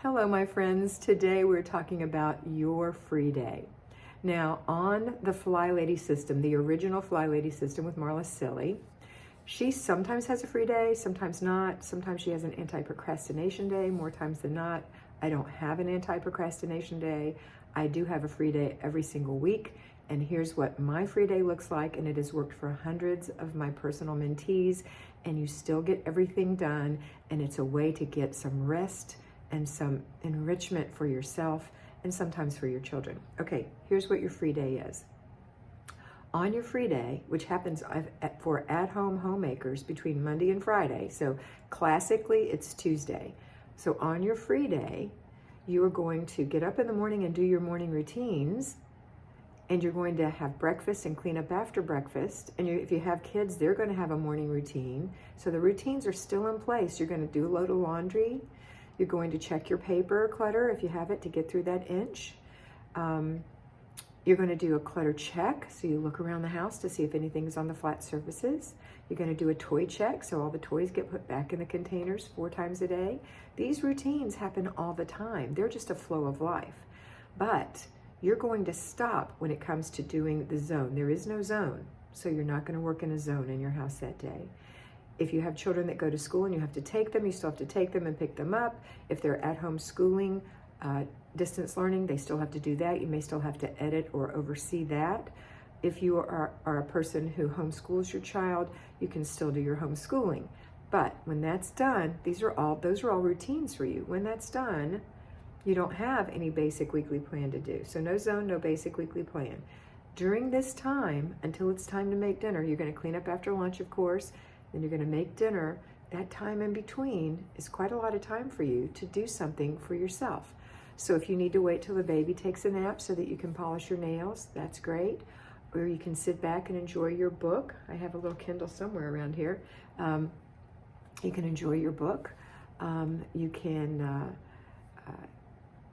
Hello, my friends. Today we're talking about your free day. Now, on the FlyLady system, the original FlyLady system with Marla Silly, she sometimes has a free day, sometimes not. Sometimes she has an anti-procrastination day, more times than not. I don't have an anti-procrastination day. I do have a free day every single week. And here's what my free day looks like, and it has worked for hundreds of my personal mentees, and you still get everything done, and it's a way to get some rest and some enrichment for yourself and sometimes for your children. Okay, here's what your free day is. On your free day, which happens for at-home homemakers between Monday and Friday, so classically it's Tuesday. So on your free day, you are going to get up in the morning and do your morning routines, and you're going to have breakfast and clean up after breakfast. And if you have kids, they're going to have a morning routine. So the routines are still in place. You're going to do a load of laundry. You're going to check your paper clutter if you have it to get through that inch. You're going to do a clutter check, so you look around the house to see if anything's on the flat surfaces. You're going to do a toy check, so all the toys get put back in the containers 4 times a day. These routines happen all the time. They're just a flow of life. But you're going to stop when it comes to doing the zone. There is no zone, so you're not going to work in a zone in your house that day. If you have children that go to school and you have to take them, you still have to take them and pick them up. If they're at-home schooling, distance learning, they still have to do that. You may still have to edit or oversee that. If you are a person who homeschools your child, you can still do your homeschooling. But when that's done, those are all routines for you. When that's done, you don't have any basic weekly plan to do. So no zone, no basic weekly plan. During this time, until it's time to make dinner, you're going to clean up after lunch, of course, then you're going to make dinner. That time in between is quite a lot of time for you to do something for yourself. So if you need to wait till the baby takes a nap so that you can polish your nails, that's great. Or you can sit back and enjoy your book. I have a little Kindle somewhere around here. You can enjoy your book. You can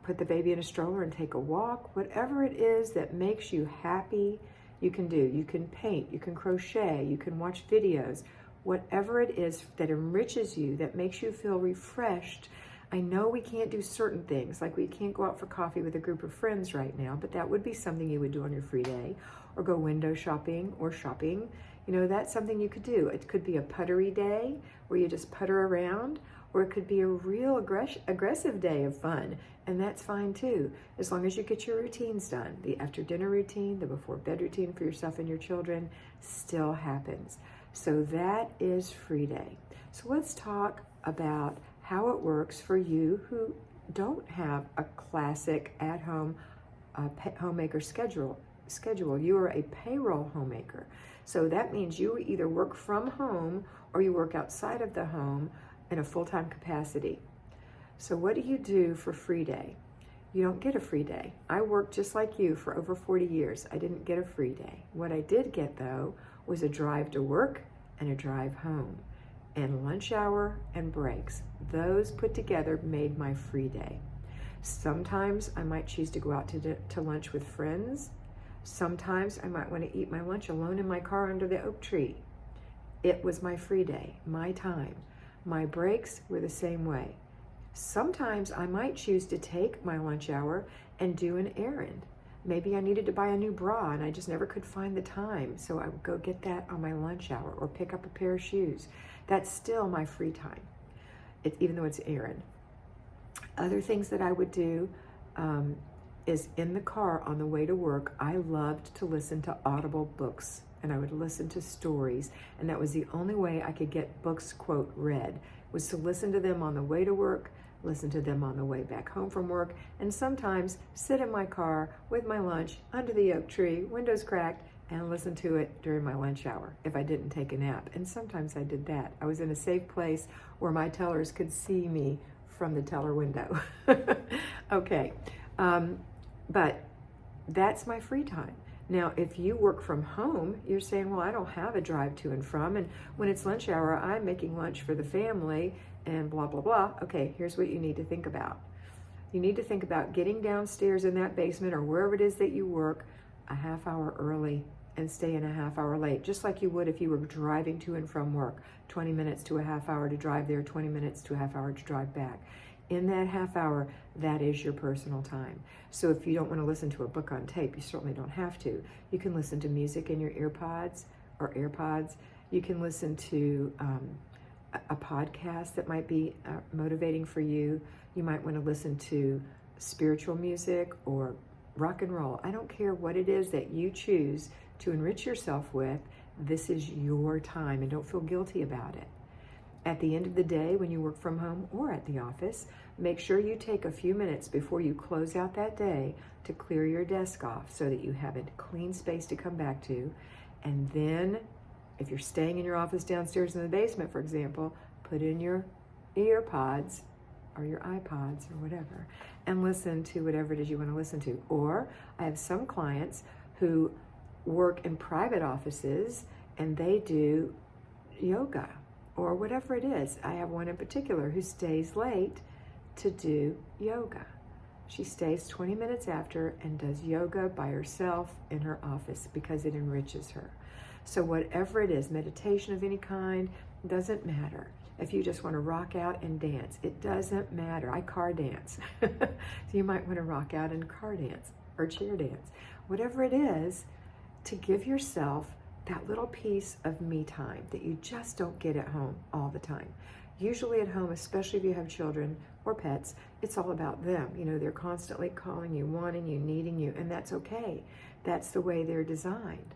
put the baby in a stroller and take a walk. Whatever it is that makes you happy, you can do. You can paint, you can crochet, you can watch videos. Whatever it is that enriches you, that makes you feel refreshed. I know we can't do certain things, like we can't go out for coffee with a group of friends right now, but that would be something you would do on your free day, or go window shopping or shopping. You know, that's something you could do. It could be a puttery day where you just putter around, or it could be a real aggressive day of fun, and that's fine too, as long as you get your routines done. The after dinner routine, the before bed routine for yourself and your children still happens. So that is free day. So let's talk about how it works for you who don't have a classic at-home homemaker schedule. You are a payroll homemaker. So that means you either work from home or you work outside of the home in a full-time capacity. So what do you do for free day? You don't get a free day. I worked just like you for over 40 years. I didn't get a free day. What I did get, though, was a drive to work and a drive home, and lunch hour and breaks. Those put together made my free day. Sometimes I might choose to go out to lunch with friends. Sometimes I might want to eat my lunch alone in my car under the oak tree. It was my free day, my time. My breaks were the same way. Sometimes I might choose to take my lunch hour and do an errand. Maybe I needed to buy a new bra and I just never could find the time, so I would go get that on my lunch hour, or pick up a pair of shoes. That's still my free time, even though it's errand. Other things that I would do is in the car on the way to work, I loved to listen to Audible books, and I would listen to stories, and that was the only way I could get books, quote, read, was to listen to them on the way to work, listen to them on the way back home from work, and sometimes sit in my car with my lunch under the oak tree, windows cracked, and listen to it during my lunch hour if I didn't take a nap. And sometimes I did that. I was in a safe place where my tellers could see me from the teller window. Okay, but that's my free time. Now, if you work from home, you're saying, well, I don't have a drive to and from, and when it's lunch hour, I'm making lunch for the family, and blah, blah, blah. Okay, here's what you need to think about. You need to think about getting downstairs in that basement or wherever it is that you work a half hour early and staying a half hour late, just like you would if you were driving to and from work. 20 minutes to a half hour to drive there, 20 minutes to a half hour to drive back. in that half hour, that is your personal time. So if you don't want to listen to a book on tape, you certainly don't have to. You can listen to music in your earpods or AirPods. You can listen to a podcast that might be motivating for you. You might want to listen to spiritual music or rock and roll. I don't care what it is that you choose to enrich yourself with. This is your time, and don't feel guilty about it. At the end of the day, when you work from home or at the office, make sure you take a few minutes before you close out that day to clear your desk off so that you have a clean space to come back to. And then, if you're staying in your office downstairs in the basement, for example, put in your earpods or your iPods or whatever and listen to whatever it is you want to listen to. Or I have some clients who work in private offices and they do yoga or whatever it is. I have one in particular who stays late to do yoga. She stays 20 minutes after and does yoga by herself in her office because it enriches her. So whatever it is, meditation of any kind, doesn't matter. If you just want to rock out and dance, it doesn't matter. I car dance. So you might want to rock out and car dance or chair dance. Whatever it is, to give yourself that little piece of me time that you just don't get at home all the time. Usually at home, especially if you have children or pets, it's all about them. You know, they're constantly calling you, wanting you, needing you, and that's okay. That's the way they're designed.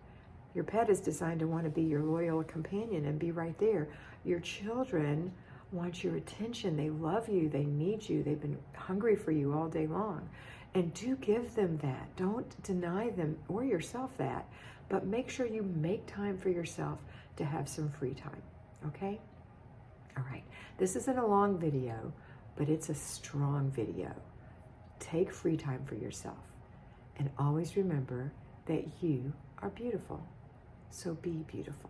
Your pet is designed to want to be your loyal companion and be right there. Your children want your attention. They love you. They need you. They've been hungry for you all day long. And do give them that. Don't deny them or yourself that, but make sure you make time for yourself to have some free time, okay? All right, this isn't a long video, but it's a strong video. Take free time for yourself. And always remember that you are beautiful. So be beautiful.